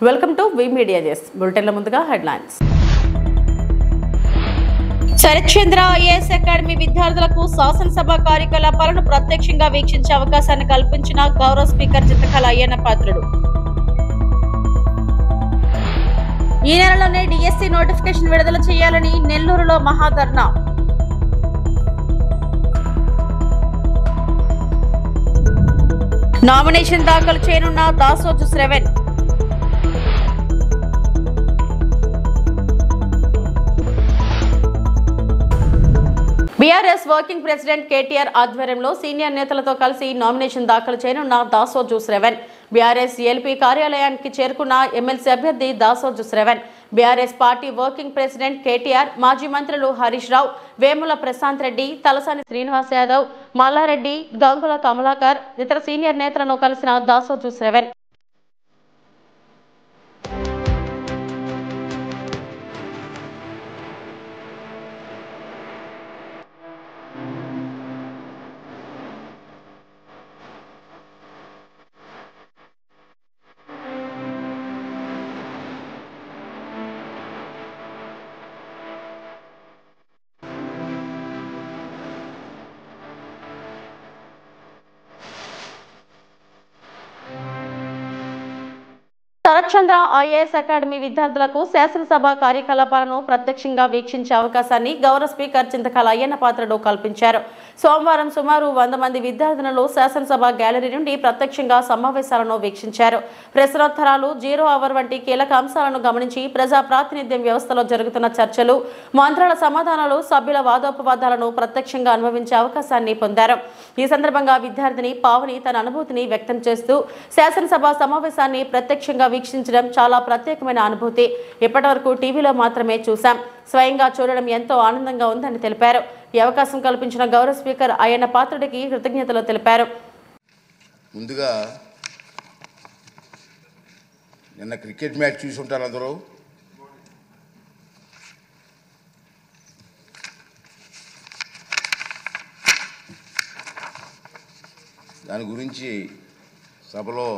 Welcome to V media news బులెటిన్ల ముందుగా headlines. Sarathchandra IAS academy విద్యార్థులకు శాసనసభ కార్యకలాపాలను ప్రత్యక్షంగా వీక్షించే అవకాశాన్ని కల్పించిన గౌరవ స్పీకర్ చింతకాల అయ్యన్న పాత్రుడు. ఈ నెలలోనే డిఎస్సి నోటిఫికేషన్ విడుదల చేయాలని నెల్లూరులో మహాధర్నా. నామినేషన్ దాఖలు చేయనున్న దాసోజు శ్రవణ్. బీఆర్ఎస్ వర్కింగ్ ప్రెసిడెంట్ కేటీఆర్ ఆధ్వర్యంలో సీనియర్ నేతలతో కలిసి నామినేషన్ దాఖలు చేయనున్న దాసోజు శ్రవణ్. బీఆర్ఎస్ ఎల్పీ కార్యాలయానికి చేరుకున్న ఎమ్మెల్సీ అభ్యర్థి Dasoju Sravan. BRS party working president KTR, మాజీ మంత్రులు హరీష్ రావు, వేముల ప్రశాంత్ రెడ్డి, తలసాని శ్రీనివాస్ యాదవ్, మల్లారెడ్డి, గంగుల కమలాకర్, ఇతర సీనియర్ నేతలను కలిసిన దాసోజు శ్రవణ్. శరత్చంద్ర ఐఏఎస్ అకాడమీ విద్యార్థులకు శాసనసభ కార్యకలాపాలను ప్రత్యక్షంగా వీక్షించే అవకాశాన్ని గౌరవ స్పీకర్ చింతకాల అయ్యన్న పాత్రుడు కల్పించారు. సోమవారం సుమారు 100 మంది విద్యార్థినులు శాసనసభ గ్యాలరీ నుండి ప్రత్యక్షంగా సమావేశాలను వీక్షించారు. ప్రశ్నోత్తరాలు, 0 అవర్ వంటి కీలక అంశాలను గమనించి ప్రజా ప్రాతినిధ్యం వ్యవస్థలో జరుగుతున్న చర్చలు, మంత్రుల సమాధానాలు, సభ్యుల వాదోపవాదాలను ప్రత్యక్షంగా అనుభవించే అవకాశాన్ని పొందారు. ఈ సందర్భంగా విద్యార్థిని పావని తన అనుభూతిని వ్యక్తం చేస్తూ శాసనసభ సమావేశాన్ని ప్రత్యక్షంగా వీక్షించడం చాలా ప్రత్యేకమైన అనుభూతి. ఇప్పటివరకు టీవీలో మాత్రమే చూశాం. స్వయంగా చూడడం ఎంతో ఆనందంగా ఉందని తెలిపారు. ఈ అవకాశం కల్పించిన గౌరవ స్పీకర్ అయ్యన్న పాత్రుడికి కృతజ్ఞతలు తెలిపారు. ముందుగా నిన్న క్రికెట్ మ్యాచ్ చూసి ఉంటారు అందరూ. దాని గురించి సభలో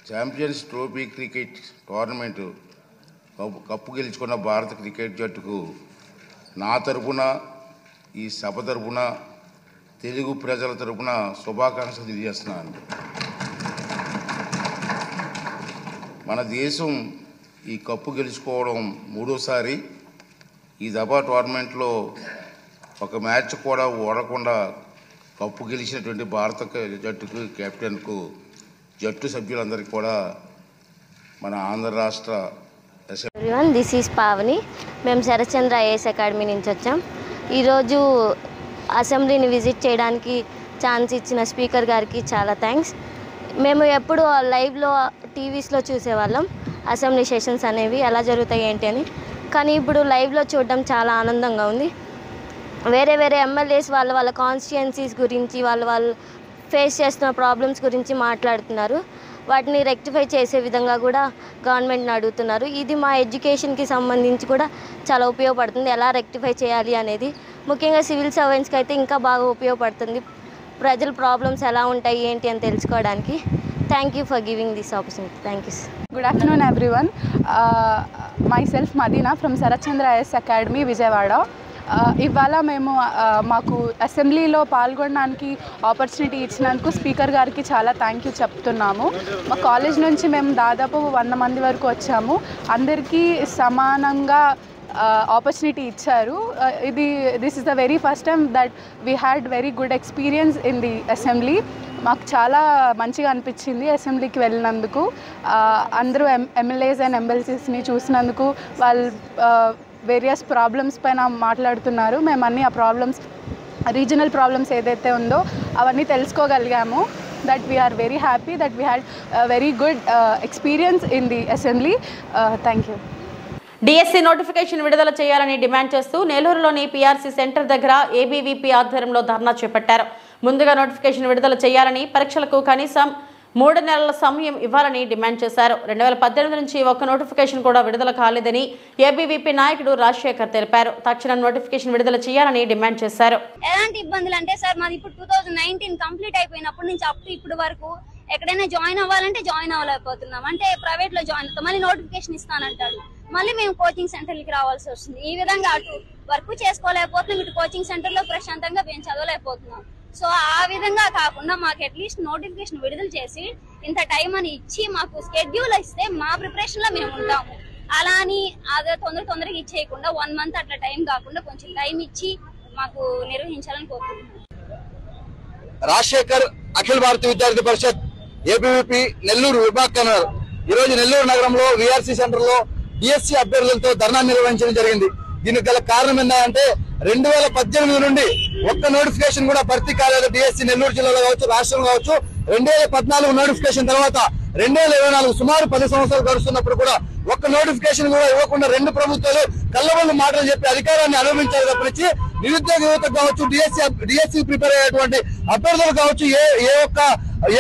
champions trophy cricket tournament cup గెలుచుకున్న భారత క్రికెట్ జట్టుకు నా తరపున, ఈ సభ తరపున, తెలుగు ప్రజల తరపున శుభాకాంక్షలు తెలియజేస్తున్నాను. మన దేశం ఈ కప్పు గెలుచుకోవడం 3వసారి. ఈ దఫా టోర్నమెంట్లో ఒక మ్యాచ్ కూడా ఓడకుండా కప్పు గెలిచినటువంటి భారత జట్టుకు, కెప్టెన్కు, జట్టు సభ్యులందరికీ కూడా మన ఆంధ్ర రాష్ట్ర దిస్ ఈజ్ పావని. మేము శరత్చంద్ర ఐఏఎస్ అకాడమీ నుంచి వచ్చాం. ఈరోజు అసెంబ్లీని విజిట్ చేయడానికి ఛాన్స్ ఇచ్చిన స్పీకర్ గారికి చాలా థ్యాంక్స్. మేము ఎప్పుడు లైవ్లో టీవీస్లో చూసేవాళ్ళం అసెంబ్లీ సెషన్స్ అనేవి ఎలా జరుగుతాయి ఏంటి అని. కానీ ఇప్పుడు లైవ్లో చూడడం చాలా ఆనందంగా ఉంది. వేరే వేరే ఎమ్మెల్యేస్ వాళ్ళ కాన్స్టిట్యుయెన్సీస్ గురించి, వాళ్ళు ఫేస్ చేస్తున్న ప్రాబ్లమ్స్ గురించి మాట్లాడుతున్నారు. వాటిని రెక్టిఫై చేసే విధంగా కూడా గవర్నమెంట్ని అడుగుతున్నారు. ఇది మా ఎడ్యుకేషన్కి సంబంధించి కూడా చాలా ఉపయోగపడుతుంది. ఎలా రెక్టిఫై చేయాలి అనేది ముఖ్యంగా సివిల్ సర్వెంట్స్కి అయితే ఇంకా బాగా ఉపయోగపడుతుంది. ప్రజల ప్రాబ్లమ్స్ ఎలా ఉంటాయి ఏంటి అని తెలుసుకోవడానికి. Thank you for giving this opportunity. Thank you. Good afternoon everyone. Myself Madina from Sarachandra IAS Academy, Vijayawada. ఇవాళ మేము మాకు అసెంబ్లీలో పాల్గొనడానికి ఆపర్చునిటీ ఇచ్చినందుకు స్పీకర్ గారికి చాలా థ్యాంక్ యూ చెప్తున్నాము. మా కాలేజ్ నుంచి మేము దాదాపు 100 మంది వరకు వచ్చాము. అందరికీ సమానంగా ఆపర్చునిటీ ఇచ్చారు. This is the very first time that we had very good experience in the assembly. మాకు చాలా మంచిగా అనిపించింది అసెంబ్లీకి వెళ్ళినందుకు. అందరూ ఎమ్మెల్యేస్ అండ్ ఎమ్మెల్సీస్ని చూసినందుకు వాళ్ళు వేరియస్ ప్రాబ్లమ్స్ పైన మాట్లాడుతున్నారు. మేము అన్ని ఆ ప్రాబ్లమ్స్, రీజనల్ ప్రాబ్లమ్స్ ఏదైతే ఉందో అవన్నీ తెలుసుకోగలిగాము. That we're very happy that we had very good experience in the assembly. Thank you. DSC notification విడుదల చేయాలని డిమాండ్ చేస్తూ నెల్లూరులోని పీఆర్సీ సెంటర్ దగ్గర ఏబీవీపీ ఆధ్వర్యంలో ధర్నా చేపట్టారు. ముందుగా నోటిఫికేషన్ విడుదల చేయాలని, పరీక్షలకు కనీసం 3 నెలల సమయం ఇవ్వాలని డిమాండ్ చేశారు. 2018 నుంచి ఒక్క నోటిఫికేషన్ కూడా విడుదల కాలేదని ఏబీవీపీ నాయకుడు రాజశేఖర్ తెలిపారు. తక్షణం నోటిఫికేషన్ విడుదల చేయాలని డిమాండ్ చేశారు. ఎలాంటి ఇబ్బందులు అంటే సార్, మాది ఇప్పుడు 2019 కంప్లీట్ అయిపోయినప్పటి నుంచి అప్ టు ఇప్పుడు వరకు ఎక్కడైనా జాయిన్ అవ్వాలంటే జాయిన్ అవ్వలేకపోతున్నాం. అంటే ప్రైవేట్ లో జాయిన్ అవుతాం, మళ్ళీ నోటిఫికేషన్ ఇస్తానంటాడు, మళ్ళీ మేము కోచింగ్ సెంటర్లకి రావాల్సి వస్తుంది. ఈ విధంగా అటు వర్క్ చేసుకోలేకపోతున్నాం, ఇటు కోచింగ్ సెంటర్ లో ప్రశాంతంగా మేము చదవలేకపోతున్నాం. సో ఆ విధంగా కాకుండా మాకు అట్లీస్ట్ నోటిఫికేషన్ విడుదల చేసి ఇంత టైం అని ఇచ్చి మాకు స్కెడ్యూల్ ఇస్తే మా ప్రిపరేషన్ లో మేము ఉంటాము. అలా అని అదే తొందరగా ఇచ్చేయకుండా 1 మంత్ అట్లా టైం కాకుండా కొంచెం టైం ఇచ్చి మాకు నిర్వహించాలని కోరుకుంటున్నాం. రాజశేఖర్ అఖిల భారతీయ విద్యార్థి పరిషత్ ఏబీవీపీ నెల్లూరు విభాగ కన్వీనర్ ఈ రోజు నెల్లూరు నగరంలో విఆర్సీ సెంటర్ లో డిఎస్సీ అభ్యర్థులతో ధర్నా నిర్వహించడం జరిగింది. దీనికి గల కారణం ఏంటంటే 2018 నుండి ఒక్క నోటిఫికేషన్ కూడా భర్తీ కాలేదు. డిఎస్సీ నెల్లూరు జిల్లాలో కావచ్చు, రాష్ట్రంలో కావచ్చు. 2014 నోటిఫికేషన్ తర్వాత 2024 సుమారు 10 సంవత్సరాలు గడుస్తున్నప్పుడు కూడా ఒక్క నోటిఫికేషన్ కూడా ఇవ్వకుండా 2 ప్రభుత్వాలు కళ్ళబొల్లి మాటలు చెప్పి అధికారాన్ని అనుభవించారు తప్పించి నిరుద్యోగ యువతకు కావచ్చు, డిఎస్సీ ప్రిపేర్ అయ్యేటువంటి అభ్యర్థులు కావచ్చు ఏ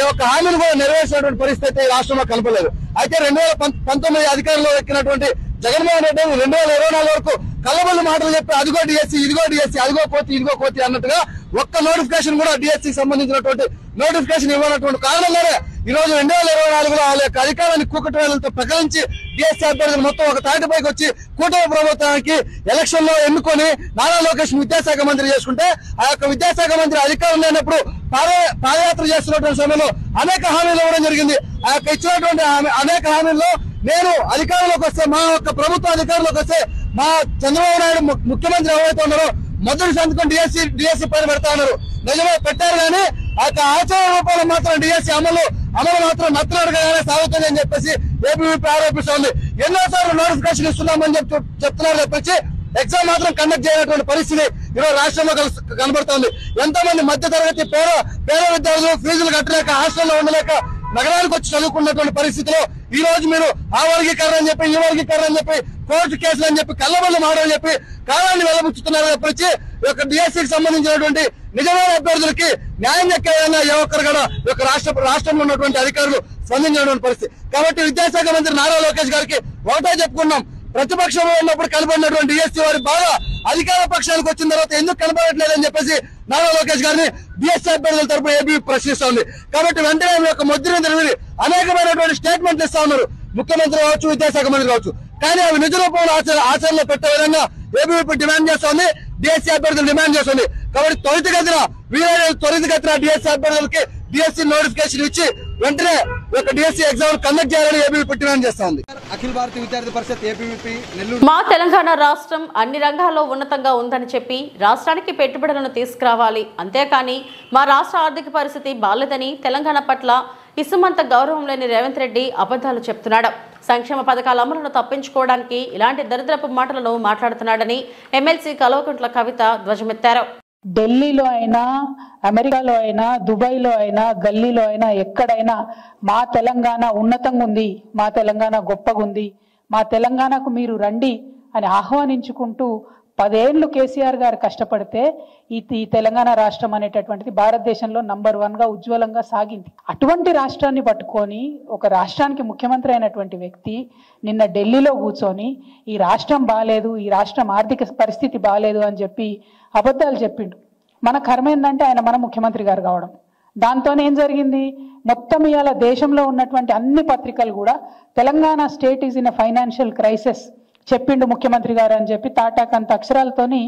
ఒక్క హామీలు కూడా నెరవేర్చినటువంటి పరిస్థితి రాష్ట్రంలో కనపలేదు. అయితే 2019 అధికారంలో ఎక్కినటువంటి జగన్మోహన్ రెడ్డి 2024 వరకు కళ్ళబొల్లి మాటలు చెప్పి అదిగో డిఎస్సీ, ఇదిగో డిఎస్సీ, అదిగో కోతి, ఇదిగో కోతి అన్నట్టుగా ఒక్క నోటిఫికేషన్ కూడా డిఎస్సీకి సంబంధించినటువంటి నోటిఫికేషన్ ఇవ్వనటువంటి కారణంగానే ఈ రోజు 2024లో వాళ్ళ యొక్క అధికారాన్ని కూకటవేలతో ప్రకటించి డిఎస్సీ అభ్యర్థులు మొత్తం ఒక తాటిపైకి వచ్చి కూటమి ప్రభుత్వానికి ఎలక్షన్ లో ఎన్నుకొని నారా లోకేష్ విద్యాశాఖ మంత్రి చేసుకుంటే ఆ యొక్క విద్యాశాఖ మంత్రి అధికారం లేనప్పుడు పాదయాత్ర చేస్తున్నటువంటి సమయంలో అనేక హామీలు ఇవ్వడం జరిగింది. ఆ యొక్క ఇచ్చినటువంటి అనేక హామీల్లో నేను అధికారంలోకి వస్తే, మా యొక్క ప్రభుత్వ అధికారంలోకి వస్తే మా చంద్రబాబు నాయుడు ముఖ్యమంత్రి ఎవరైతే ఉన్నారో మొదటి సంతకం డిఎస్సీ పైన పెడతా ఉన్నారు. నిజమే పెట్టారు, కానీ ఆ యొక్క ఆచార రూపాయలు మాత్రం డిఎస్సీ అమలు మాత్రం నత్తనడగానే సాగుతుంది అని చెప్పేసి ఏబీవీపీ ఆరోపిస్తోంది. ఎన్నోసార్లు నోటిఫికేషన్ ఇస్తున్నామని చెప్తున్నారు తప్పించి ఎగ్జామ్ మాత్రం కండక్ట్ చేయనటువంటి పరిస్థితి ఈరోజు రాష్ట్రంలో కనబడుతోంది. ఎంతో మంది మధ్య తరగతి పేద విద్యార్థులు ఫీజులు కట్టలేక హాస్టల్లో ఉండలేక నగరానికి వచ్చి చదువుకున్నటువంటి పరిస్థితిలో ఈ రోజు మీరు ఆ వర్గీకరణ అని చెప్పి, ఈ వర్గీకరణ అని చెప్పి, కోర్టు కేసులు అని చెప్పి, కళ్ళబొల్లి మాటలు చెప్పి కాలాన్ని వెలబుచ్చుతున్నారు తప్పించి ఈ యొక్క డిఎస్సీకి సంబంధించినటువంటి నిజమైన అభ్యర్థులకి న్యాయం దక్కే విధంగా ఏ ఒక్కరు కూడా ఈ యొక్క రాష్ట్రంలో ఉన్నటువంటి అధికారులు స్పందించినటువంటి పరిస్థితి. కాబట్టి విద్యాశాఖ మంత్రి నారా లోకేష్ గారికి ఒకటే చెప్పుకున్నాం, ప్రతిపక్షంలో ఉన్నప్పుడు కనబడినటువంటి డిఎస్సీ వారి బాగా అధికార పక్షానికి వచ్చిన తర్వాత ఎందుకు కనబడట్లేదని చెప్పేసి నారా లోకేష్ గారిని డిఎస్సీ అభ్యర్థుల తరపున ఏబీ ప్రశ్నిస్తోంది. కాబట్టి వెంటనే యొక్క ముద్రను తెలివి అనేకమైనటువంటి స్టేట్మెంట్లు ఇస్తా ఉన్నారు, ముఖ్యమంత్రి కావచ్చు, విద్యాశాఖ మంత్రి కావచ్చు. కానీ అవి నిజ రూపంలో ఆచరణలో పెట్టే విధంగా ఏబీవీపీ డిమాండ్ చేస్తోంది, డిఎస్సీ అభ్యర్థులు డిమాండ్ చేస్తుంది. కాబట్టి త్వరితగతిన డిఎస్సీ అభ్యర్థులకి డిఎస్సీ నోటిఫికేషన్ ఇచ్చి వెంటనే ఒక డిఎస్సీ ఎగ్జామ్ కండక్ట్ చేయాలని ఏబీవీపీ డిమాండ్ చేస్తోంది. అఖిల భారతీయ విద్యార్థి పరిషత్ ఏబీవీపీ నెల్లూరు. మా తెలంగాణ రాష్ట్రం అన్ని రంగాల్లో ఉన్నతంగా ఉందని చెప్పి రాష్ట్రానికి పెట్టుబడులను తీసుకురావాలి, అంతేకాని మా రాష్ట్ర ఆర్థిక పరిస్థితి బాలేదని తెలంగాణ పట్ల ఇసుమంత గౌరవం లేని రేవంత్ రెడ్డి అబద్ధాలు చెప్తున్నాడు. సంక్షేమ పథకాల అమలును తప్పించుకోవడానికి ఇలాంటి దరిద్రపు మాటలను మాట్లాడుతున్నాడని ఎమ్మెల్సీ కల్వకుంట్ల కవిత ధ్వజమెత్తారు. ఢిల్లీలో అయినా, అమెరికాలో అయినా, దుబాయ్లో అయినా, గల్లీలో అయినా, ఎక్కడైనా మా తెలంగాణ ఉన్నతంగా ఉంది, మా తెలంగాణ గొప్పగా ఉంది, మా తెలంగాణకు మీరు రండి అని ఆహ్వానించుకుంటూ 10 ఏళ్ళు కేసీఆర్ గారు కష్టపడితే ఈ తెలంగాణ రాష్ట్రం అనేటటువంటిది భారతదేశంలో నంబర్ 1గా ఉజ్వలంగా సాగింది. అటువంటి రాష్ట్రాన్ని పట్టుకొని ఒక రాష్ట్రానికి ముఖ్యమంత్రి అయినటువంటి వ్యక్తి నిన్న ఢిల్లీలో కూర్చొని ఈ రాష్ట్రం బాలేదు, ఈ రాష్ట్రం ఆర్థిక పరిస్థితి బాలేదు అని చెప్పి అబద్ధాలు చెప్పిండు. మన కర్మ ఏంటంటే ఆయన మన ముఖ్యమంత్రి గారు కావడం. దాంతోనే ఏం జరిగింది, మొత్తం ఇవాళ దేశంలో ఉన్నటువంటి అన్ని పత్రికలు కూడా Telangana state is in a financial crisis చెప్పిండు ముఖ్యమంత్రి గారు అని చెప్పి తాటాకంత అక్షరాలతోని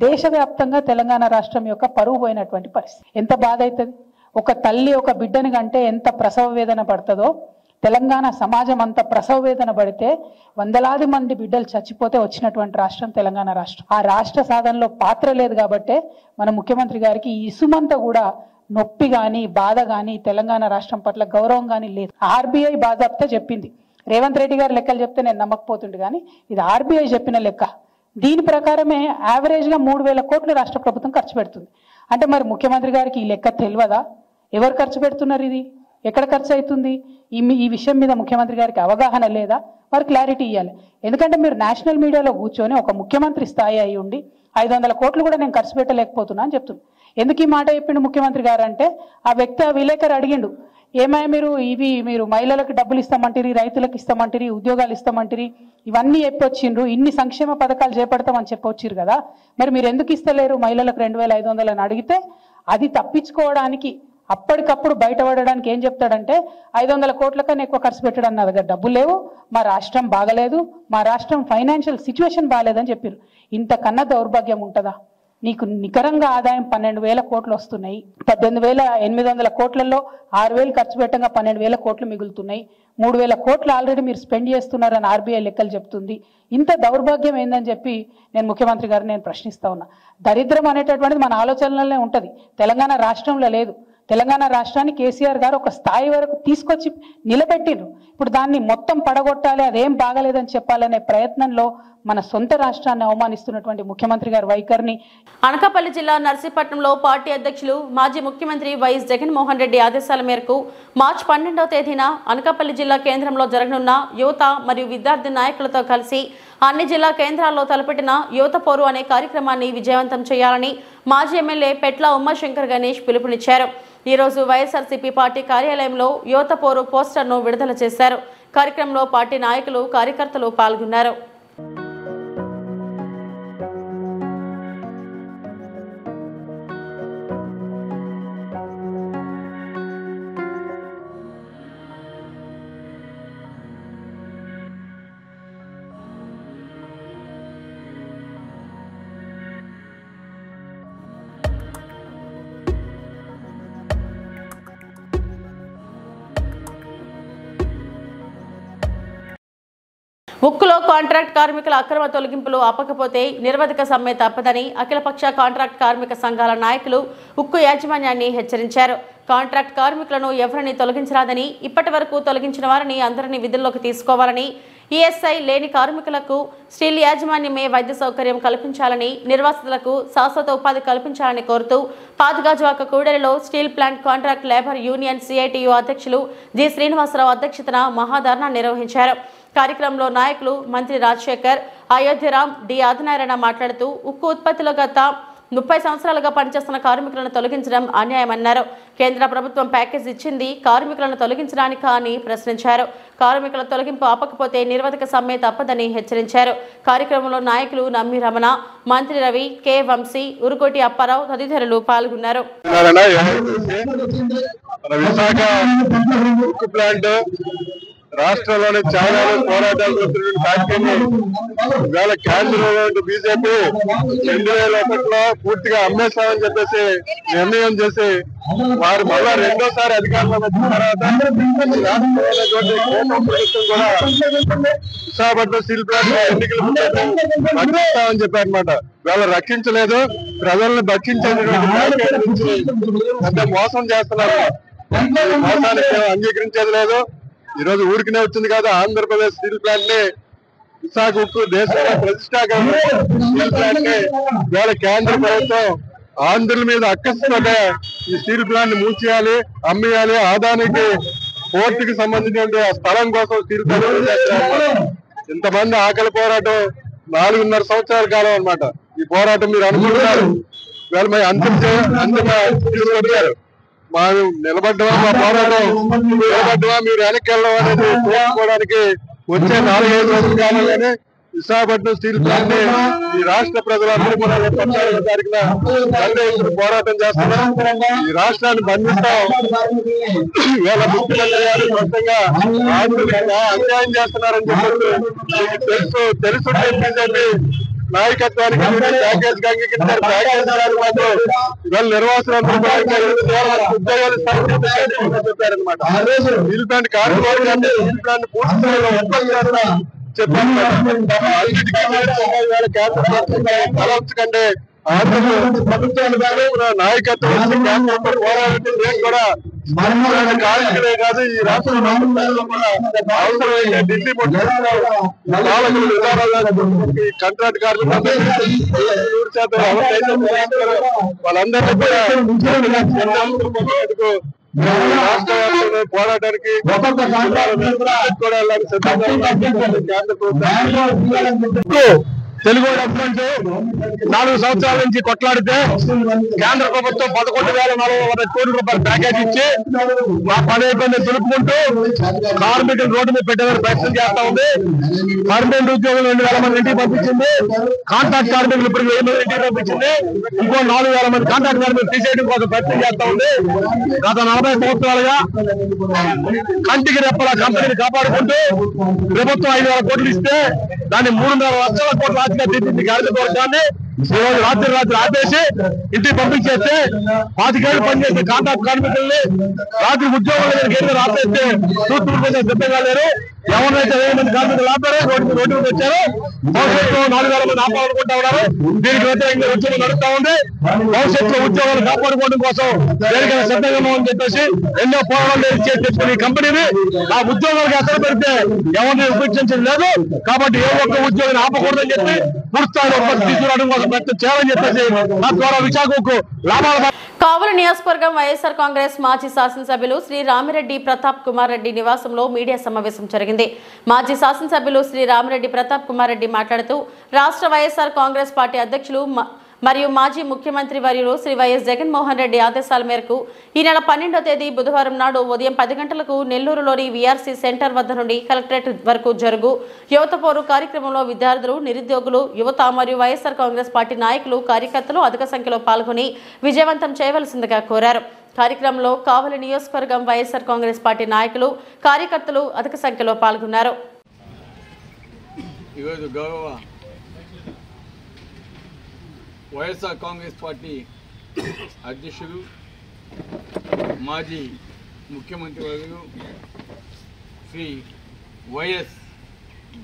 దేశవ్యాప్తంగా తెలంగాణ రాష్ట్రం యొక్క పరువు పోయినటువంటి పరిస్థితి. ఎంత బాధ అవుతుంది, ఒక తల్లి ఒక బిడ్డని కంటే ఎంత ప్రసవ వేదన పడుతుందో తెలంగాణ సమాజం అంత ప్రసవ వేదన పడితే వందలాది మంది బిడ్డలు చచ్చిపోతే వచ్చినటువంటి రాష్ట్రం తెలంగాణ రాష్ట్రం. ఆ రాష్ట్ర సాధనలో పాత్ర లేదు కాబట్టే మన ముఖ్యమంత్రి గారికి ఈ ఇసుమంతా కూడా నొప్పి కానీ బాధ కానీ తెలంగాణ రాష్ట్రం పట్ల గౌరవం కానీ లేదు. ఆర్బీఐ బాజాప్తా చెప్పింది, రేవంత్ రెడ్డి గారు లెక్కలు చెప్తే నేను నమ్మకపోతుండే, కానీ ఇది ఆర్బీఐ చెప్పిన లెక్క. దీని ప్రకారమే యావరేజ్గా 3,000 కోట్లు రాష్ట్ర ప్రభుత్వం ఖర్చు పెడుతుంది. అంటే మరి ముఖ్యమంత్రి గారికి ఈ లెక్క తెలియదా? ఎవరు ఖర్చు పెడుతున్నారు, ఇది ఎక్కడ ఖర్చు అవుతుంది, ఈ విషయం మీద ముఖ్యమంత్రి గారికి అవగాహన లేదా? మరి క్లారిటీ ఇవ్వాలి. ఎందుకంటే మీరు నేషనల్ మీడియాలో కూర్చొని ఒక ముఖ్యమంత్రి స్థాయి అయి ఉండి 500 కోట్లు కూడా నేను ఖర్చు పెట్టలేకపోతున్నా అని చెప్తున్నాను. ఎందుకు ఈ మాట చెప్పిండు ముఖ్యమంత్రి గారు అంటే, ఆ వ్యక్తి ఆ విలేకరు అడిగిండు, ఏమై మీరు మహిళలకు డబ్బులు ఇస్తామంటారు, రైతులకు ఇస్తామంటారు, ఉద్యోగాలు ఇస్తామంటారు, ఇవన్నీ చెప్పొచ్చిండ్రు, ఇన్ని సంక్షేమ పథకాలు చేపడతామని చెప్పొచ్చిరు కదా, మరి మీరు ఎందుకు ఇస్తలేరు మహిళలకు 2,500 అని అడిగితే అది తప్పించుకోవడానికి అప్పటికప్పుడు బయటపడడానికి ఏం చెప్తాడంటే 500 కోట్ల కన్నా ఎక్కువ ఖర్చు పెట్టడం నా దగ్గర డబ్బులు లేవు, మా రాష్ట్రం బాగలేదు, మా రాష్ట్రం ఫైనాన్షియల్ సిచ్యువేషన్ బాగాలేదని చెప్పారు. ఇంతకన్నా దౌర్భాగ్యం ఉంటుందా? నీకు నికరంగా ఆదాయం 12,000 కోట్లు వస్తున్నాయి, 18,800 కోట్లలో 6,000 ఖర్చు పెట్టంగా 12,000 కోట్లు మిగులుతున్నాయి, 3,000 కోట్లు ఆల్రెడీ మీరు స్పెండ్ చేస్తున్నారని ఆర్బీఐ లెక్కలు చెప్తుంది. ఇంత దౌర్భాగ్యం ఏందని చెప్పి నేను ముఖ్యమంత్రి గారిని నేను ప్రశ్నిస్తా ఉన్నా. దరిద్రం అనేటటువంటిది మన ఆలోచనలనే ఉంటుంది, తెలంగాణ రాష్ట్రంలో లేదు. తెలంగాణ రాష్ట్రాన్ని కేసీఆర్ గారు ఒక స్థాయి వరకు తీసుకొచ్చి నిలబెట్టిండ్రు. ఇప్పుడు దాన్ని మొత్తం పడగొట్టాలి, అదేం బాగలేదని చెప్పాలనే ప్రయత్నంలో మన సొంత రాష్ట్రాన్ని అవమానిస్తున్నటువంటి ముఖ్యమంత్రి గారి వైఖరిని. అనకాపల్లి జిల్లా నర్సీపట్నంలో పార్టీ అధ్యక్షులు మాజీ ముఖ్యమంత్రి వైఎస్ జగన్మోహన్ రెడ్డి ఆదేశాల మేరకు మార్చి 12వ తేదీన అనకాపల్లి జిల్లా కేంద్రంలో జరగనున్న యువత మరియు విద్యార్థి నాయకులతో కలిసి అన్ని జిల్లా కేంద్రాల్లో తలపెట్టిన యువత పోరు అనే కార్యక్రమాన్ని విజయవంతం చేయాలని మాజీ ఎమ్మెల్యే పెట్ల ఉమాశంకర్ గణేష్ పిలుపునిచ్చారు. ఈ రోజు వైఎస్ఆర్సీపీ పార్టీ కార్యాలయంలో యువత పోరు పోస్టర్ను విడుదల చేశారు. కార్యక్రమంలో పార్టీ నాయకులు, కార్యకర్తలు పాల్గొన్నారు. ఉక్కులో కాంట్రాక్ట్ కార్మికుల అక్రమ తొలగింపులు ఆపకపోతే నిరవధిక సమ్మె తప్పదని అఖిలపక్ష కాంట్రాక్ట్ కార్మిక సంఘాల నాయకులు ఉక్కు యాజమాన్యాన్ని హెచ్చరించారు. కాంట్రాక్ట్ కార్మికులను ఎవరిని తొలగించరాదని, ఇప్పటి వరకు తొలగించిన వారిని అందరినీ విధుల్లోకి తీసుకోవాలని, ఈఎస్ఐ లేని కార్మికులకు స్టీల్ యాజమాన్యమే వైద్య సౌకర్యం కల్పించాలని, నిర్వాసితులకు శాశ్వత ఉపాధి కల్పించాలని కోరుతూ పాతగాజువాక కూడలిలో steel plant contract labour union CITU అధ్యక్షులు జి శ్రీనివాసరావు అధ్యక్షతన మహాధర్నా నిర్వహించారు. కార్యక్రమంలో నాయకులు మంత్రి రాజశేఖర్, అయోధ్యరామ్, డి ఆదినారాయణ మాట్లాడుతూ ఉక్కు ఉత్పత్తిలో గత 30 సంవత్సరాలుగా పనిచేస్తున్న కార్మికులను తొలగించడం అన్యాయమన్నారు. కేంద్ర ప్రభుత్వం ప్యాకేజ్ ఇచ్చింది కార్మికులను తొలగించడానికి అని ప్రశ్నించారు. కార్మికుల తొలగింపు ఆపకపోతే నిరవధిక సమ్మె తప్పదని హెచ్చరించారు. కార్యక్రమంలో నాయకులు నమ్మి రమణ, మంత్రి రవి, కె వంశీ, ఉరుకోటి అప్పారావు తదితరులు పాల్గొన్నారు. రాష్ట్రంలోని చాలా పోరాటాలు చేస్తున్న పార్టీని ఇవాళ కేంద్రంలో బీజేపీ 2001లో పూర్తిగా అమ్మేస్తామని చెప్పేసి నిర్ణయం చేసి వారు మళ్ళా రెండోసారి అధికారంలోకి వచ్చిన తర్వాత రాష్ట్రంలో ప్రభుత్వం కూడా విశాఖపట్నం స్టీల్ ప్లాంట్ ఎన్నికలు రక్షిస్తామని చెప్పారనమాట. ఇవాళ రక్షించలేదు, ప్రజల్ని భక్షించేటువంటి పెద్ద మోసం చేస్తున్నారు. మోసానికి అంగీకరించేది లేదు. ఈ రోజు ఊరికినే వచ్చింది కదా ఆంధ్రప్రదేశ్ స్టీల్ ప్లాంట్ ని, విశాఖ ఉక్కు దేశంలో ప్రతిష్టాకరణ స్టీల్ ప్లాంట్ ని ఇవాళ కేంద్ర ప్రభుత్వం ఆంధ్రుల మీద అక్కసుతోటే ఈ స్టీల్ ప్లాంట్ ని మూసేయాలి, అమ్మేయాలి. ఆదానికి పోర్టుకి సంబంధించిన స్థలం కోసం స్టీల్ ప్లాంట్ చేస్తున్నారు. ఇంతమంది ఆకలి పోరాటం 4.5 సంవత్సరాల కాలం అన్నమాట. ఈ పోరాటం మీరు అనుకుంటున్నారు ఇవాళ మేము అంతిమ తీసుకొచ్చారు. మా నిలబడ్డమా, మా పోరాటం నిలబడ్డమా, మీరు వెనక్కి వెళ్ళడం అనేది తెలుసుకోవడానికి వచ్చే 4-5 రోజుల కాలంలోనే విశాఖపట్నం స్టీల్ ప్లాంట్ ని ఈ రాష్ట్ర ప్రజలందరూ కూడా 14వ తారీఖున పోరాటం చేస్తున్నాం. ఈ రాష్ట్రాన్ని బంధిస్తాం. ఇవాళ ముఖ్యమంత్రి గారు స్పష్టంగా అన్యాయం చేస్తున్నారని చెప్పి తెలుసు బీజేపీ నాయకత్వానికి ప్యాకేజ్ అంగీకరించారు. ప్యాకేజ్ మాత్రం ఇవాళ నిర్వాసన ఉద్యోగాలు చెప్పారనమాట. స్టీల్ ప్లాంట్ కార్మికులు స్టీల్ ప్లాంట్ పూర్తి స్థాయిలో ఉత్పత్తి చెప్పారు. ఇవాళ కేంద్ర ప్రభుత్వం కంటే నాయకత్వం కూడా కార్మికులే కాదు ఈ రాష్ట్ర అవసరమైన ఢిల్లీ కాంట్రాక్ట్ కార్మికులు వాళ్ళందరినీ కూడా రాష్ట్ర వ్యాప్తంగా పోరాటానికి కూడా కేంద్ర ప్రభుత్వం తెలుగు డెవలప్మెంట్ 4 సంవత్సరాల నుంచి కొట్లాడితే కేంద్ర ప్రభుత్వం 11,400 కోట్ల రూపాయల ప్యాకేజ్ ఇచ్చి మా పని ఇబ్బంది తెలుపుకుంటూ కార్మికులు రోడ్డు మీద పెట్టేందుకు ప్రయత్నం చేస్తా ఉంది. పర్మనెంట్ ఉద్యోగులు 2,000 మంది ఇంటికి పంపించింది. కాంట్రాక్ట్ కార్మికులు ఇప్పుడు 1000 మంది ఇంటికి పంపించింది. ఇంకో 4,000 మంది కాంట్రాక్ట్ కార్మికులు తీసేయడం కోసం ప్రయత్నం చేస్తా ఉంది. గత 40 సంవత్సరాలుగా కంటికి రెప్పల కంపెనీని కాపాడుకుంటూ ప్రభుత్వం 5,000 కోట్లు ఇస్తే దాన్ని 3,500 లక్షల కోట్ల ఆర్థిక తీర్చింది కార్మిక వర్గాన్ని. ఈ రోజు రాత్రి ఆపేసి ఇంటికి పంపించేస్తే 25 ఏళ్ళు పనిచేసే కాంట్రాక్ట్ కార్మికుల్ని రాత్రి ఉద్యోగులు ఆపేస్తే చూస్తూ సిద్ధంగా లేరు. ఎవరినైతే 1000 మంది కార్మికులు ఆపారో రోడ్డు మీద వచ్చారు. భవిష్యత్తులో 4,000 మంది ఆపాలనుకుంటా ఉన్నారు. దీనికి వ్యతిరేకంగా ఉద్యమం నడుస్తా ఉంది. భవిష్యత్తులో ఉద్యోగాలు కాపాడుకోవడం కోసం దేనికైనా సిద్ధంగా ఉన్నామని చెప్పేసి ఎన్నో పోరాటాలు తెచ్చుకుని ఈ కంపెనీని ఆ ఉద్యోగాలకు అసలు పెడితే ఎవరిని ఉపేక్షించడం లేదు. కాబట్టి ఏ ఒక్క ఉద్యోగిని ఆపకూడదని చెప్పి పూర్తిస్థాయిలో ఉత్పత్తి తీసుకురావడం కోసం ప్రయత్నం చేయాలని చెప్పేసి తద్వారా విశాఖకు లాభాలు. కావలి నియోజకవర్గం వైఎస్ఆర్ కాంగ్రెస్ మాజీ శాసనసభ్యులు శ్రీ రామిరెడ్డి ప్రతాప్ కుమార్ రెడ్డి నివాసంలో మీడియా సమావేశం జరిగింది. మాజీ శాసనసభ్యులు శ్రీ రామిరెడ్డి ప్రతాప్ కుమార్ రెడ్డి మాట్లాడుతూ రాష్ట్ర వైఎస్ఆర్ కాంగ్రెస్ పార్టీ అధ్యక్షులు మరియు మాజీ ముఖ్యమంత్రి వర్యులు శ్రీ వైఎస్ జగన్మోహన్ రెడ్డి ఆదేశాల మేరకు ఈ నెల 12వ తేదీ బుధవారం నాడు ఉదయం 10 గంటలకు నెల్లూరులోని వీఆర్సీ సెంటర్ వద్ద నుండి కలెక్టరేట్ వరకు జరుగు యువత పోరు కార్యక్రమంలో విద్యార్థులు, నిరుద్యోగులు, యువత మరియు వైఎస్ఆర్ కాంగ్రెస్ పార్టీ నాయకులు, కార్యకర్తలు అధిక సంఖ్యలో పాల్గొని విజయవంతం చేయవలసిందిగా కోరారు. కార్యక్రమంలో కావలి నియోజకవర్గం వైఎస్ఆర్ కాంగ్రెస్ పార్టీ నాయకులు, కార్యకర్తలు అధిక సంఖ్యలో పాల్గొన్నారు. వైఎస్ఆర్ కాంగ్రెస్ పార్టీ అధ్యక్షులు, మాజీ ముఖ్యమంత్రి వర్యులు శ్రీ వైఎస్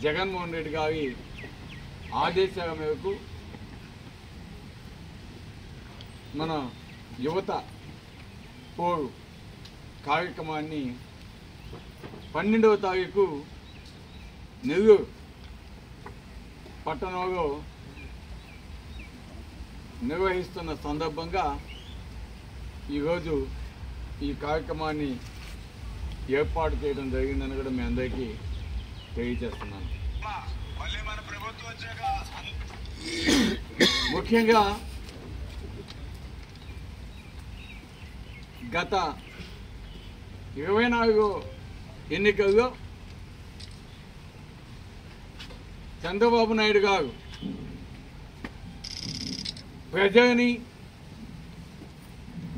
జగన్మోహన్ రెడ్డి గారి ఆదేశాల మేరకు మన యువత పోరు కార్యక్రమాన్ని 12వ తారీఖు నెల్లూరు పట్టణంలో నిర్వహిస్తున్న సందర్భంగా ఈరోజు ఈ కార్యక్రమాన్ని ఏర్పాటు చేయడం జరిగిందని కూడా మీ అందరికీ తెలియజేస్తున్నాను. ముఖ్యంగా గత 24 ఎన్నికల్లో చంద్రబాబు నాయుడు గారు ప్రజలని,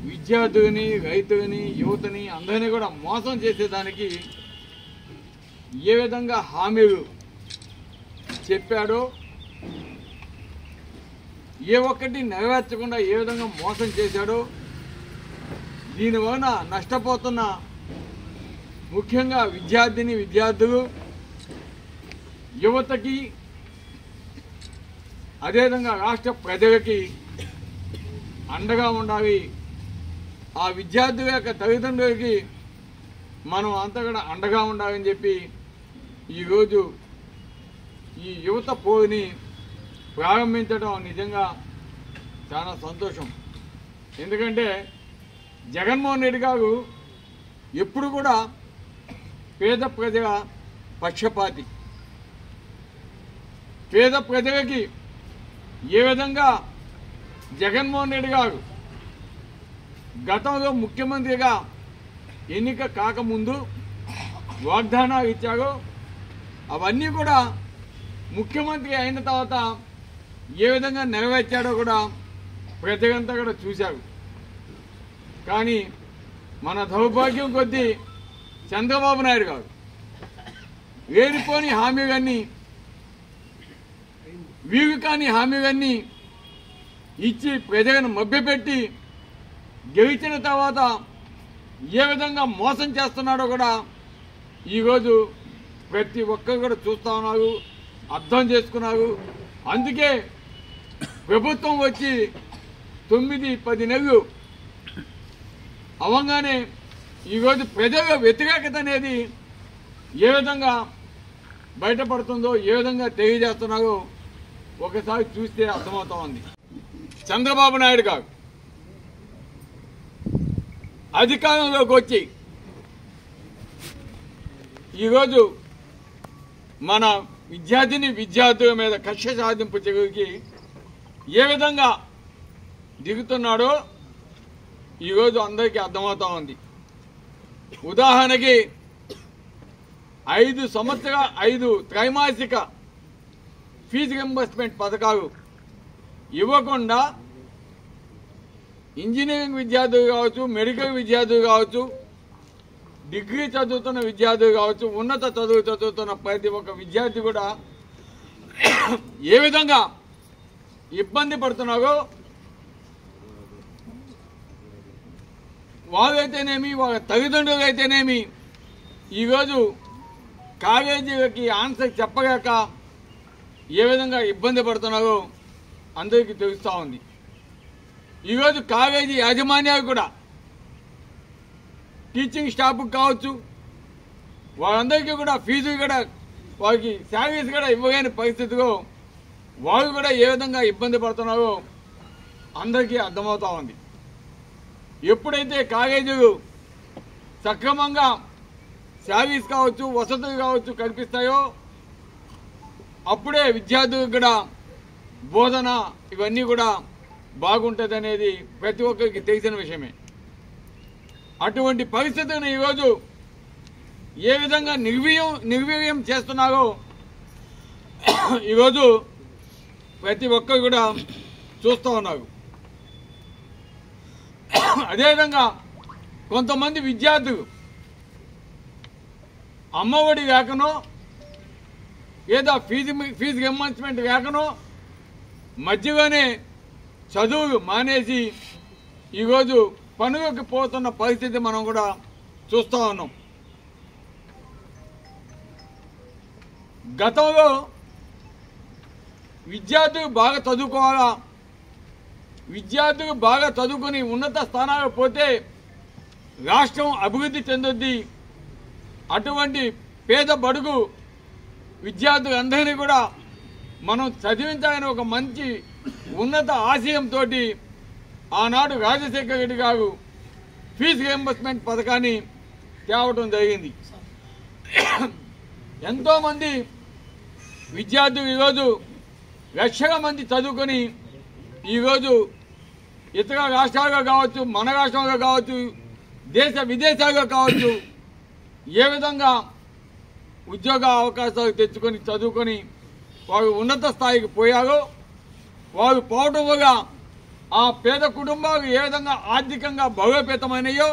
విద్యార్థులని, రైతులని, యువతని అందరినీ కూడా మోసం చేసేదానికి ఏ విధంగా హామీలు చెప్పాడో, ఏ ఒక్కటి నెరవేర్చకుండా ఏ విధంగా మోసం చేశాడో, దీనివలన నష్టపోతున్న ముఖ్యంగా విద్యార్థులు, యువతకి, అదేవిధంగా రాష్ట్ర ప్రజలకి అండగా ఉండాలి. ఆ విద్యార్థుల యొక్క తల్లిదండ్రులకి మనం అంతా కూడా అండగా ఉండాలని చెప్పి ఈరోజు ఈ యువత పోరుని ప్రారంభించడం నిజంగా చాలా సంతోషం. ఎందుకంటే జగన్మోహన్ రెడ్డి గారు ఎప్పుడు కూడా పేద ప్రజల పక్షపాతి. పేద ప్రజలకి ఏ విధంగా జగన్మోహన్ రెడ్డి గారు గతంలో ముఖ్యమంత్రిగా ఎన్నిక కాకముందు వాగ్దానాలు ఇచ్చారో అవన్నీ కూడా ముఖ్యమంత్రి అయిన తర్వాత ఏ విధంగా నెరవేర్చాడో కూడా ప్రజలంతా కూడా చూశారు. కానీ మన దౌర్భాగ్యం కొద్దీ చంద్రబాబు నాయుడు గారు లేనిపోని హామీలన్నీ, వీలు కాని హామీలన్నీ ఇచ్చి ప్రజలను మభ్యపెట్టి గెలిచిన తర్వాత ఏ విధంగా మోసం చేస్తున్నాడో కూడా ఈరోజు ప్రతి ఒక్కరు కూడా చూస్తూ ఉన్నారు, అర్థం చేసుకున్నారు. అందుకే ప్రభుత్వం వచ్చి 9-10 నెలలు అవంగానే ఈరోజు ప్రజల వ్యతిరేకత అనేది ఏ విధంగా బయటపడుతుందో, ఏ విధంగా తెలియజేస్తున్నారో ఒకసారి చూస్తే అర్థమవుతా ఉంది. చంద్రబాబు నాయుడు గారు అధికారంలోకి వచ్చి ఈరోజు మన విద్యార్థుల మీద కక్ష సాధింపు చర్యకి ఏ విధంగా దిగుతున్నాడో ఈరోజు అందరికీ అర్థమవుతా ఉంది. ఉదాహరణకి 5 త్రైమాసిక ఫీజు రింబర్స్మెంట్ పథకాలు ఇవ్వకుండా ఇంజనీరింగ్ విద్యార్థులు కావచ్చు, మెడికల్ విద్యార్థులు కావచ్చు, డిగ్రీ చదువుతున్న విద్యార్థులు కావచ్చు, ఉన్నత చదువు చదువుతున్న ప్రతి ఒక్క విద్యార్థి కూడా ఏ విధంగా ఇబ్బంది పడుతున్నారో వాళ్ళైతేనేమి వాళ్ళ తల్లిదండ్రులు అయితేనేమి ఈరోజు కాలేజీలకి ఆన్సర్ చెప్పగాక ఏ విధంగా ఇబ్బంది పడుతున్నారో అందరికీ తెలుస్తూ ఉంది. ఈరోజు కాలేజీ యాజమాన్యాలు కూడా టీచింగ్ స్టాఫ్కి కావచ్చు, వాళ్ళందరికీ కూడా ఫీజు కూడా వాళ్ళకి శాలరీస్ కూడా ఇవ్వలేని పరిస్థితిలో వాళ్ళు కూడా ఏ విధంగా ఇబ్బంది పడుతున్నారో అందరికీ అర్థమవుతూ ఉంది. ఎప్పుడైతే కాలేజీలు సక్రమంగా శాలరీస్ కావచ్చు, వసతులు కావచ్చు కల్పిస్తాయో అప్పుడే విద్యార్థులకు కూడా బోధన ఇవన్నీ కూడా బాగుంటుంది అనేది ప్రతి ఒక్కరికి తెలిసిన విషయమే. అటువంటి పరిస్థితిని ఈరోజు ఏ విధంగా నిర్వీర్యం చేస్తున్నారో ఈరోజు ప్రతి ఒక్కరు కూడా చూస్తూ ఉన్నారు. అదేవిధంగా కొంతమంది విద్యార్థులు అమ్మఒడి లేకనో లేదా ఫీజు రింబర్స్మెంట్ లేకనో మధ్యలోనే చదువులు మానేసి ఈరోజు పనులకు పోతున్న పరిస్థితి మనం కూడా చూస్తూ ఉన్నాం. గతంలో విద్యార్థులు బాగా చదువుకోవాలా, విద్యార్థులు బాగా చదువుకొని ఉన్నత స్థానాలకు పోతే రాష్ట్రం అభివృద్ధి చెందుద్ది, అటువంటి పేద బడుగు విద్యార్థులందరినీ కూడా మనం చదివించాలని ఒక మంచి ఉన్నత ఆశయంతో ఆనాడు రాజశేఖర రెడ్డి గారు ఫీజు రియంబర్స్మెంట్ పథకాన్ని తేవడం జరిగింది. ఎంతోమంది విద్యార్థులు ఈరోజు లక్షల మంది చదువుకొని ఈరోజు ఇతర రాష్ట్రాలుగా కావచ్చు, మన రాష్ట్రంలో కావచ్చు, దేశ విదేశాలుగా కావచ్చు ఏ విధంగా ఉద్యోగ అవకాశాలు తెచ్చుకొని చదువుకొని వారు ఉన్నత స్థాయికి పోయారో, వారు పోవడం వల్ల ఆ పేద కుటుంబాలు ఏ విధంగా ఆర్థికంగా బలోపేతమైనయో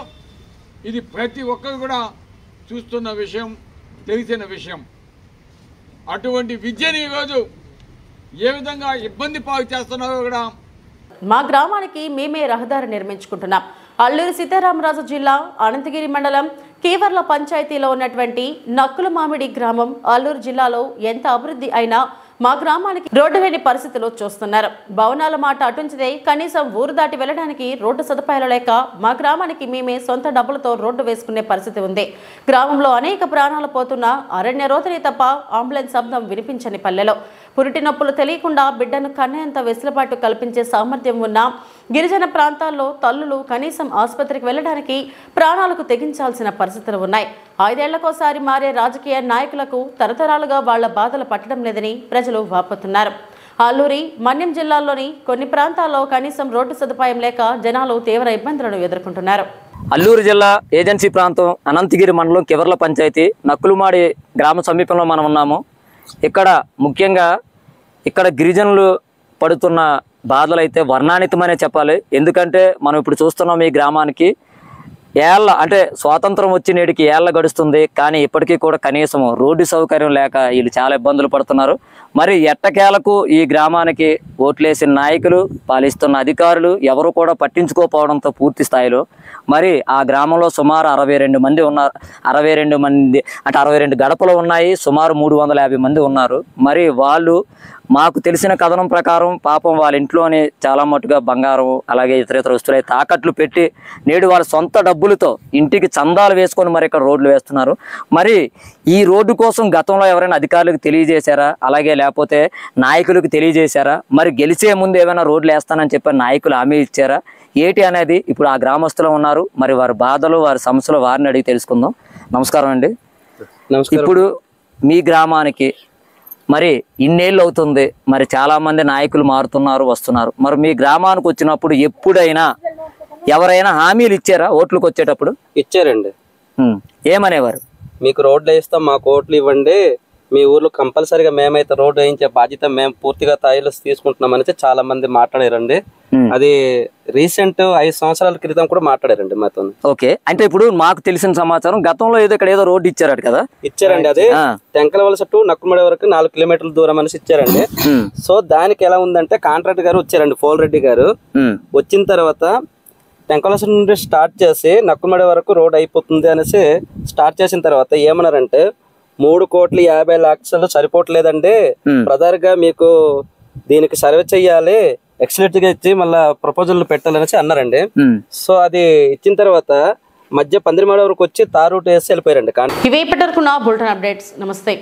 ఇది ప్రతి ఒక్కరు కూడా చూస్తున్న విషయం, తెలిసిన విషయం. అటువంటి విద్యని ఈరోజు ఏ విధంగా ఇబ్బంది పాలు చేస్తున్నారో కూడా. మా గ్రామానికి మేమే రహదారి నిర్మించుకుంటున్నాం. అల్లూరు సీతారామరాజు జిల్లా అనంతగిరి మండలం కీవర్ల పంచాయతీలో ఉన్నటువంటి నక్కుల మామిడి గ్రామం అల్లూరు జిల్లాలో ఎంత అభివృద్ధి అయినా మా గ్రామానికి రోడ్డు లేని పరిస్థితులు చూస్తున్నారు. భవనాల మాట అటుంచితే కనీసం ఊరు దాటి వెళ్ళడానికి రోడ్డు సదుపాయాలు లేక మా గ్రామానికి మేమే సొంత డబ్బులతో రోడ్డు వేసుకునే పరిస్థితి ఉంది. గ్రామంలో అనేక ప్రాణాలు పోతున్న అరణ్య రోదనే తప్ప అంబులెన్స్ శబ్దం వినిపించని పల్లెలో పురిటి నొప్పులు తెలియకుండా బిడ్డను కన్నేంత వెసులుబాటు కల్పించే సామర్థ్యం ఉన్న గిరిజన ప్రాంతాల్లో తల్లులు కనీసం ఆసుపత్రికి వెళ్ళడానికి ప్రాణాలకు తెగించాల్సిన పరిస్థితులు ఉన్నాయి. 5 ఏళ్లకోసారి మారే రాజకీయ నాయకులకు తరతరాలుగా వాళ్ల బాధలు పట్టడం లేదని ప్రజలు వాపోతున్నారు. అల్లూరి మన్యం జిల్లాల్లోని కొన్ని ప్రాంతాల్లో కనీసం రోడ్డు సదుపాయం లేక జనాలు తీవ్ర ఇబ్బందులను ఎదుర్కొంటున్నారు. అల్లూరు జిల్లా ఏజెన్సీ ప్రాంతం అనంతగిరి మండలం కివర్ల పంచాయతీ నక్కులమాడి గ్రామ సమీపంలో మనం ఉన్నాము. ఇక్కడ ముఖ్యంగా ఇక్కడ గిరిజనులు పడుతున్న బాధలు అయితే వర్ణానితమనే చెప్పాలి. ఎందుకంటే మనం ఇప్పుడు చూస్తున్నాం ఈ గ్రామానికి ఏళ్ళ అంటే స్వాతంత్రం వచ్చి నేటికి ఏళ్ళ గడుస్తుంది, కానీ ఇప్పటికీ కూడా కనీసం రోడ్డు సౌకర్యం లేక వీళ్ళు చాలా ఇబ్బందులు పడుతున్నారు. మరి ఎట్టకేలకు ఈ గ్రామానికి ఓట్లేసిన నాయకులు, పాలిస్తున్న అధికారులు ఎవరు కూడా పట్టించుకోకపోవడంతో పూర్తి స్థాయిలో మరి ఆ గ్రామంలో సుమారు 62 మంది ఉన్నారు. 62 మంది అంటే 62 గడపలు ఉన్నాయి, సుమారు 350 మంది ఉన్నారు. మరి వాళ్ళు మాకు తెలిసిన కథనం ప్రకారం పాపం వాళ్ళ ఇంట్లోనే చాలా మట్టుగా బంగారం అలాగే ఇతర వస్తువులు తాకట్లు పెట్టి నేడు వాళ్ళ సొంత డబ్బులతో ఇంటికి చందాలు వేసుకొని మరి ఇక్కడ రోడ్లు వేస్తున్నారు. మరి ఈ రోడ్డు కోసం గతంలో ఎవరైనా అధికారులకు తెలియజేశారా, అలాగే లేకపోతే నాయకులకు తెలియజేశారా? మరి గెలిచే ముందు ఏమైనా రోడ్లు వేస్తానని చెప్పి నాయకులు హామీ ఇచ్చారా ఏటి అనేది ఇప్పుడు ఆ గ్రామస్తులు ఉన్నారు. మరి వారి బాధలు వారి సమస్యలు వారిని అడిగి తెలుసుకుందాం. నమస్కారం అండి. ఇప్పుడు మీ గ్రామానికి మరి ఇన్నేళ్ళు అవుతుంది, మరి చాలా మంది నాయకులు మారుతున్నారు, వస్తున్నారు. మరి మీ గ్రామానికి వచ్చినప్పుడు ఎప్పుడైనా ఎవరైనా హామీలు ఇచ్చారా? ఓట్లకు వచ్చేటప్పుడు ఇచ్చారండి. ఏమనేవారు? మీకు రోడ్లు వేస్తాం, మాకు ఓట్లు ఇవ్వండి, మీ ఊర్లో కంపల్సరీగా మేమైతే రోడ్డు వేయించే బాధ్యత మేము పూర్తిగా తాయిలు తీసుకుంటున్నామని చాలా మంది మాట్లాడారండి. అది రీసెంట్ 5 సంవత్సరాల క్రితం కూడా మాట్లాడారండి మాతో. ఓకే, అంటే ఇప్పుడు మాకు తెలిసిన సమాచారం గతంలో ఏదో రోడ్డు ఇచ్చారట కదా? ఇచ్చారండి. అదే టెంకలవలస టు నక్కుమడి వరకు 4 కిలోమీటర్ల దూరం అనేసి ఇచ్చారండి. సో దానికి ఎలా ఉందంటే కాంట్రాక్టర్ గారు వచ్చారండి, పోలరెడ్డి గారు. వచ్చిన తర్వాత టెంకలవలస నుండి స్టార్ట్ చేసి నక్కుమడి వరకు రోడ్ అయిపోతుంది అనేసి స్టార్ట్ చేసిన తర్వాత ఏమన్నారంటే 3,50,00,000 సరిపోవట్లేదండి, బ్రదర్ గా మీకు దీనికి సర్వే చెయ్యాలి, ఎక్సలెంట్ గా ఇచ్చి మళ్ళా ప్రపోజల్ పెట్టాలనేసి అన్నారండి. సో అది ఇచ్చిన తర్వాత మధ్య పందిరిమాడ వరకు వచ్చి తార్ రూట్ వేసి వెళ్ళిపోయారండి. ఇవే ఇప్పటివరకు నా బులెటిన్ అప్డేట్స్. నమస్తే.